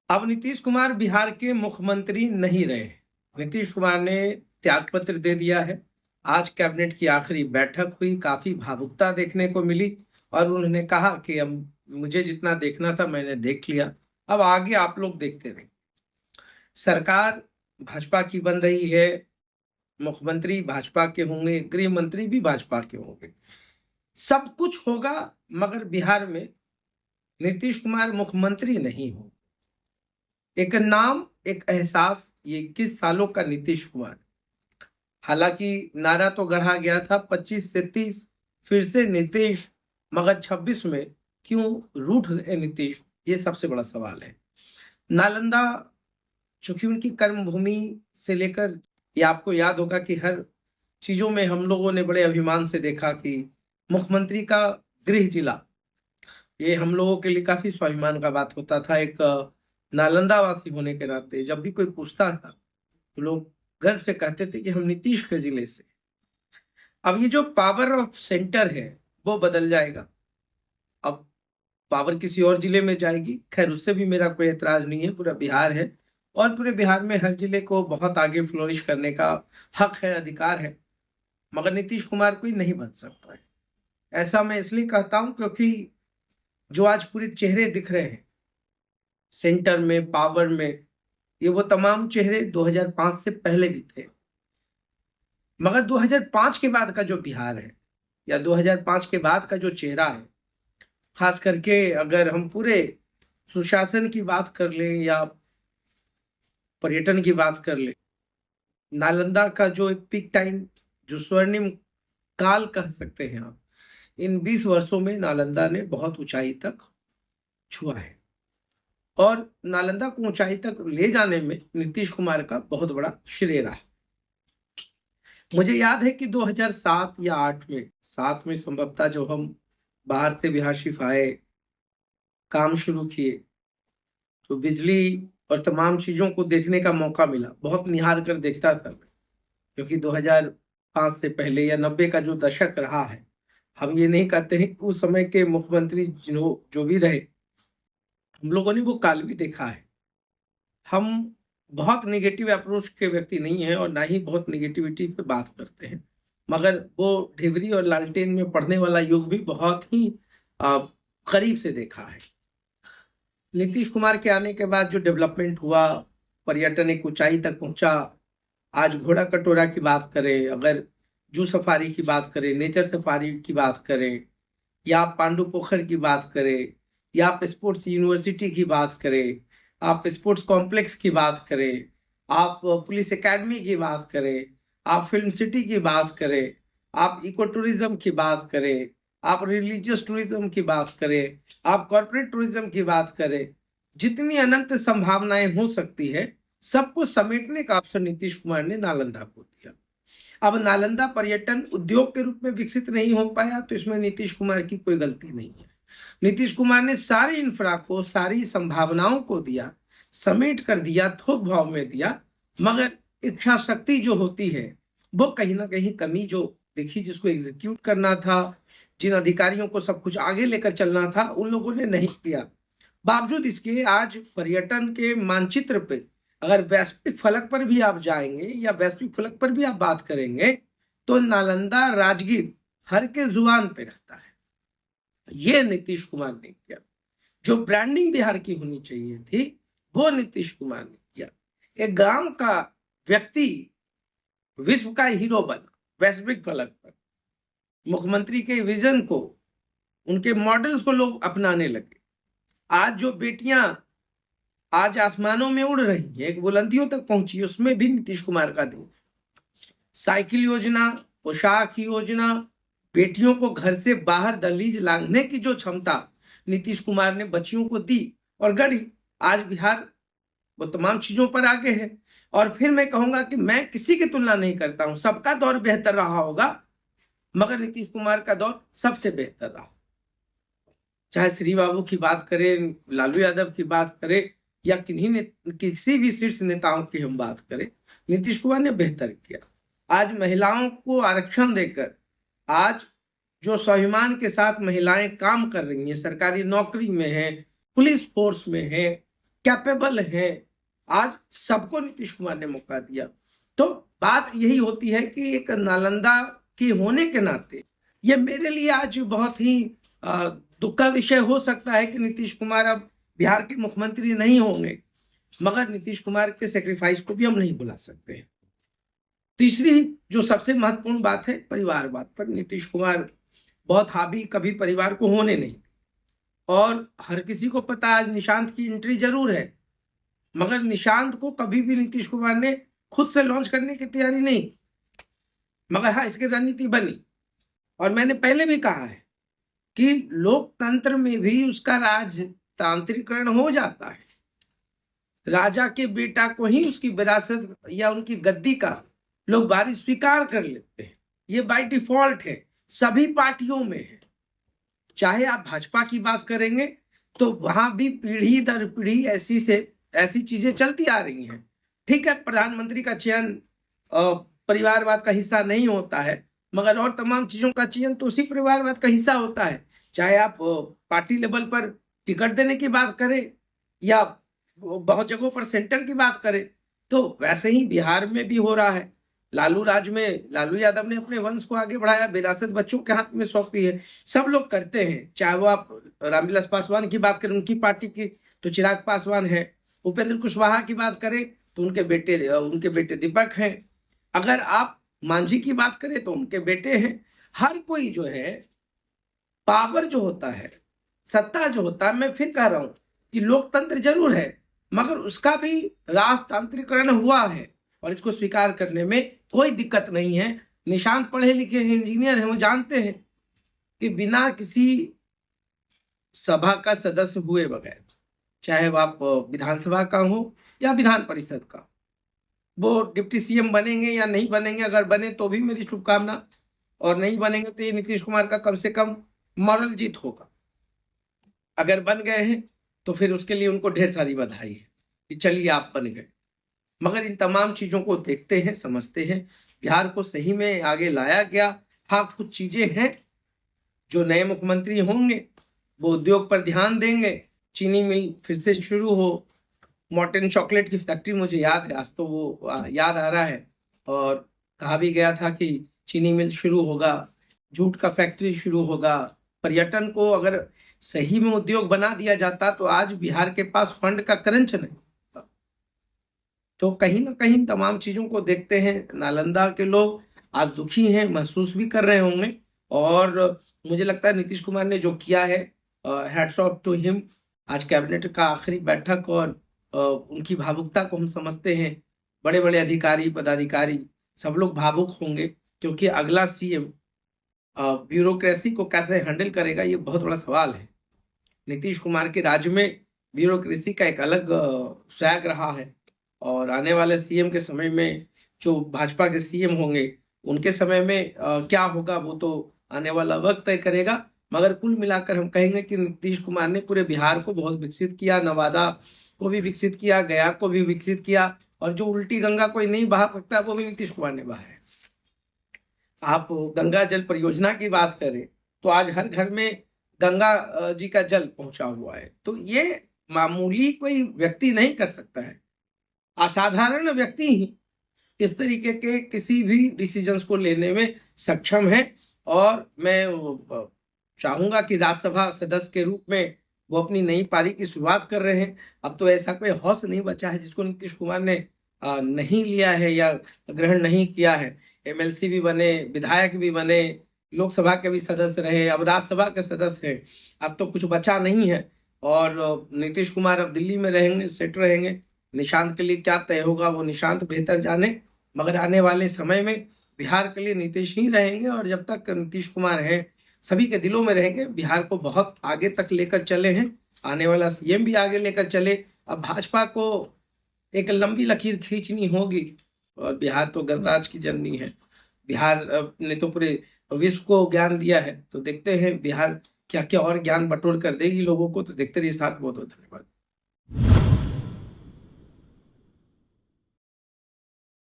अब नीतीश कुमार बिहार के मुख्यमंत्री नहीं रहे। नीतीश कुमार ने त्यागपत्र दे दिया है। आज कैबिनेट की आखिरी बैठक हुई, काफी भावुकता देखने को मिली और उन्होंने कहा कि अब मुझे जितना देखना था मैंने देख लिया, अब आगे आप लोग देखते रहे। सरकार भाजपा की बन रही है, मुख्यमंत्री भाजपा के होंगे, गृह मंत्री भी भाजपा के होंगे, सब कुछ होगा, मगर बिहार में नीतीश कुमार मुख्यमंत्री नहीं हो। एक नाम, एक एहसास, ये 21 सालों का नीतीश कुमार। हालांकि नारा तो गढ़ा गया था 25 से 30 फिर से नीतीश, मगर 26 में क्यों रूठ गए नीतीश, ये सबसे बड़ा सवाल है। नालंदा चूंकि उनकी कर्म भूमि से लेकर, ये आपको याद होगा कि हर चीजों में हम लोगों ने बड़े अभिमान से देखा कि मुख्यमंत्री का गृह जिला, ये हम लोगों के लिए काफी स्वाभिमान का बात होता था। एक नालंदा वासी होने के नाते जब भी कोई पूछता था तो लोग गर्व से कहते थे कि हम नीतीश के जिले से। अब ये जो पावर ऑफ सेंटर है वो बदल जाएगा, अब पावर किसी और जिले में जाएगी। खैर, उससे भी मेरा कोई एतराज नहीं है, पूरा बिहार है और पूरे बिहार में हर जिले को बहुत आगे फ्लोरिश करने का हक है, अधिकार है, मगर नीतीश कुमार कोई नहीं बन सकता है। ऐसा मैं इसलिए कहता हूं क्योंकि जो आज पूरे चेहरे दिख रहे हैं सेंटर में, पावर में, ये वो तमाम चेहरे 2005 से पहले भी थे, मगर 2005 के बाद का जो बिहार है या 2005 के बाद का जो चेहरा है, खास करके अगर हम पूरे सुशासन की बात कर लें या पर्यटन की बात कर लें, नालंदा का जो एक पीक टाइम, जो स्वर्णिम काल कह सकते हैं आप, इन 20 वर्षों में नालंदा ने बहुत ऊंचाई तक छुआ है और नालंदा को ऊंचाई तक ले जाने में नीतीश कुमार का बहुत बड़ा श्रेय रहा। मुझे याद है कि 2007 या 8 में, 7 में संभवतः, जब हम बाहर से बिहार शिफ्ट आए, काम शुरू किए, तो बिजली और तमाम चीजों को देखने का मौका मिला। बहुत निहार कर देखता था मैं, क्योंकि 2005 से पहले या 90 का जो दशक रहा है, हम ये नहीं कहते हैं कि उस समय के मुख्यमंत्री जो भी रहे, हम लोगों ने वो काल भी देखा है। हम बहुत नेगेटिव अप्रोच के व्यक्ति नहीं हैं और ना ही बहुत नेगेटिविटी पे बात करते हैं, मगर वो ढिबरी और लालटेन में पढ़ने वाला युग भी बहुत ही करीब से देखा है। नीतीश कुमार के आने के बाद जो डेवलपमेंट हुआ, पर्यटन एक ऊंचाई तक पहुंचा। आज घोड़ा कटोरा की बात करें, अगर जू सफारी की बात करें, नेचर सफारी की बात करें, या आप पांडु पोखर की बात करें, या आप स्पोर्ट्स यूनिवर्सिटी की बात करें, आप स्पोर्ट्स कॉम्प्लेक्स की बात करें, आप पुलिस एकेडमी की बात करें, आप फिल्म सिटी की बात करें, आप इको टूरिज्म की बात करें, आप रिलीजियस टूरिज्म की बात करें, आप कॉर्पोरेट टूरिज्म की बात करें, जितनी अनंत संभावनाएं हो सकती है सबको समेटने का अवसर नीतीश कुमार ने नालंदा को दिया। अब नालंदा पर्यटन उद्योग के रूप में विकसित नहीं हो पाया तो इसमें नीतीश कुमार की कोई गलती नहीं है। नीतीश कुमार ने सारी इंफ्रा को, सारी संभावनाओं को दिया, समेट कर दिया, थोक भाव में दिया, मगर इच्छा शक्ति जो होती है वो कहीं ना कहीं कमी जो देखी, जिसको एग्जीक्यूट करना था, जिन अधिकारियों को सब कुछ आगे लेकर चलना था, उन लोगों ने नहीं किया। बावजूद इसके आज पर्यटन के मानचित्र पे, अगर वैश्विक फलक पर भी आप जाएंगे या वैश्विक फलक पर भी आप बात करेंगे तो नालंदा, राजगीर हर के जुबान पे रहता है। ये नीतीश कुमार ने किया। जो ब्रांडिंग बिहार की होनी चाहिए थी वो नीतीश कुमार ने किया। एक गांव का व्यक्ति विश्व का हीरो बना वैश्विक फलक पर। मुख्यमंत्री के विजन को, उनके मॉडल्स को लोग अपनाने लगे। आज जो बेटियां आज आसमानों में उड़ रही है, एक बुलंदियों तक पहुंची, उसमें भी नीतीश कुमार का देन। साइकिल योजना, पोशाक योजना, बेटियों को घर से बाहर दहलीज लांघने की जो क्षमता नीतीश कुमार ने बच्चियों को दी और गढ़ी, आज बिहार वो तमाम चीजों पर आगे है। और फिर मैं कहूंगा कि मैं किसी की तुलना नहीं करता हूं, सबका दौर बेहतर रहा होगा, मगर नीतीश कुमार का दौर सबसे बेहतर रहा। चाहे श्री बाबू की बात करें, लालू यादव की बात करें, या किसी भी शीर्ष नेताओं की हम बात करें, नीतीश कुमार ने बेहतर किया। आज महिलाओं को आरक्षण देकर, आज जो स्वाभिमान के साथ महिलाएं काम कर रही हैं, सरकारी नौकरी में है, पुलिस फोर्स में है, कैपेबल हैं। आज सबको नीतीश कुमार ने मौका दिया। तो बात यही होती है कि एक नालंदा के होने के नाते ये मेरे लिए आज बहुत ही दुख का विषय हो सकता है कि नीतीश कुमार अब बिहार के मुख्यमंत्री नहीं होंगे, मगर नीतीश कुमार के सेक्रीफाइस को भी हम नहीं भुला सकते। तीसरी जो सबसे महत्वपूर्ण बात है परिवारवाद पर, नीतीश कुमार बहुत हावी कभी परिवार को होने नहीं, और हर किसी को पता आज निशांत की एंट्री जरूर है, मगर निशांत को कभी भी नीतीश कुमार ने खुद से लॉन्च करने की तैयारी नहीं, मगर हाँ इसकी रणनीति बनी। और मैंने पहले भी कहा है कि लोकतंत्र में भी उसका राजतांत्रिकरण हो जाता है। राजा के बेटा को ही उसकी विरासत या उनकी गद्दी का लोग वारिस स्वीकार कर लेते हैं। ये बाय डिफॉल्ट है, सभी पार्टियों में है। चाहे आप भाजपा की बात करेंगे तो वहां भी पीढ़ी दर पीढ़ी ऐसी चीजें चलती आ रही हैं। ठीक है, प्रधानमंत्री का चयन परिवारवाद का हिस्सा नहीं होता है, मगर और तमाम चीजों का चयन तो उसी परिवारवाद का हिस्सा होता है। चाहे आप पार्टी लेवल पर टिकट देने की बात करें या बहुत जगहों पर सेंटर की बात करें, तो वैसे ही बिहार में भी हो रहा है। लालू राज में लालू यादव ने अपने वंश को आगे बढ़ाया, विरासत बच्चों के हाथ में सौंपी है। सब लोग करते हैं, चाहे वो आप रामविलास पासवान की बात करें उनकी पार्टी की तो चिराग पासवान है, उपेंद्र कुशवाहा की बात करें तो उनके बेटे दीपक हैं, अगर आप मांझी की बात करें तो उनके बेटे हैं। हर कोई जो है पावर जो होता है, सत्ता जो होता है, मैं फिर कह रहा हूं कि लोकतंत्र जरूर है मगर उसका भी राजतांत्रिकरण हुआ है और इसको स्वीकार करने में कोई दिक्कत नहीं है। निशांत पढ़े लिखे हैं, इंजीनियर हैं, वो जानते हैं कि बिना किसी सभा का सदस्य हुए बगैर, चाहे वो आप विधानसभा का हो या विधान परिषद का, वो डिप्टी सीएम बनेंगे या नहीं बनेंगे, अगर बने तो भी मेरी शुभकामना, और नहीं बनेंगे तो ये नीतीश कुमार का कम से कम मॉरल जीत होगा। अगर बन गए हैं तो फिर उसके लिए उनको ढेर सारी बधाई है कि चलिए आप बन गए। मगर इन तमाम चीजों को देखते हैं, समझते हैं, बिहार को सही में आगे लाया गया। हाँ, कुछ चीजें हैं जो नए मुख्यमंत्री होंगे वो उद्योग पर ध्यान देंगे, चीनी मिल फिर से शुरू हो, मॉर्टिन चॉकलेट की फैक्ट्री मुझे याद है, आज तो वो याद आ रहा है, और कहा भी गया था कि चीनी मिल शुरू होगा, जूट का फैक्ट्री शुरू होगा। पर्यटन को अगर सही में उद्योग बना दिया जाता तो आज बिहार के पास फंड का क्रंच नहीं। तो कहीं ना कहीं तमाम चीजों को देखते हैं, नालंदा के लोग आज दुखी हैं, महसूस भी कर रहे होंगे, और मुझे लगता है नीतीश कुमार ने जो किया है, हैट्स ऑफ टू हिम। आज कैबिनेट का आखिरी बैठक और उनकी भावुकता को हम समझते हैं। बड़े बड़े अधिकारी पदाधिकारी सब लोग भावुक होंगे, क्योंकि अगला सीएम ब्यूरोक्रेसी को कैसे हैंडल करेगा ये बहुत बड़ा सवाल है। नीतीश कुमार के राज्य में ब्यूरोक्रेसी का एक अलग स्वैग रहा है, और आने वाले सीएम के समय में जो भाजपा के सीएम होंगे उनके समय में क्या होगा वो तो आने वाला वक्त तय करेगा। मगर कुल मिलाकर हम कहेंगे कि नीतीश कुमार ने पूरे बिहार को बहुत विकसित किया, नवादा को भी विकसित किया, गया को भी विकसित किया, और जो उल्टी गंगा कोई नहीं बहा सकता वो भी नीतीश कुमार ने बहाया है। आप गंगा जल परियोजना की बात करें तो आज हर घर में गंगा जी का जल पहुंचा हुआ है। तो ये मामूली कोई व्यक्ति नहीं कर सकता है, असाधारण व्यक्ति ही इस तरीके के किसी भी डिसीजंस को लेने में सक्षम है। और मैं चाहूंगा कि राज्यसभा सदस्य के रूप में वो अपनी नई पारी की शुरुआत कर रहे हैं। अब तो ऐसा कोई हौस नहीं बचा है जिसको नीतीश कुमार ने नहीं लिया है या ग्रहण नहीं किया है। एमएलसी भी बने, विधायक भी बने, लोकसभा के भी सदस्य रहे, अब राज्यसभा के सदस्य हैं, अब तो कुछ बचा नहीं है। और नीतीश कुमार अब दिल्ली में रहेंगे, सेट रहेंगे। निशांत के लिए क्या तय होगा वो निशांत बेहतर जाने, मगर आने वाले समय में बिहार के लिए नीतीश ही रहेंगे, और जब तक नीतीश कुमार है सभी के दिलों में रहेंगे। बिहार को बहुत आगे तक लेकर चले हैं, आने वाला सीएम भी आगे लेकर चले। अब भाजपा को एक लंबी लकीर खींचनी होगी, और बिहार तो गणराज्य की जननी है। बिहार ने तो पूरे विश्व को ज्ञान दिया है, तो देखते हैं बिहार क्या क्या और ज्ञान बटोर कर देगी लोगों को। तो देखते रहिए साथ, बहुत बहुत धन्यवाद।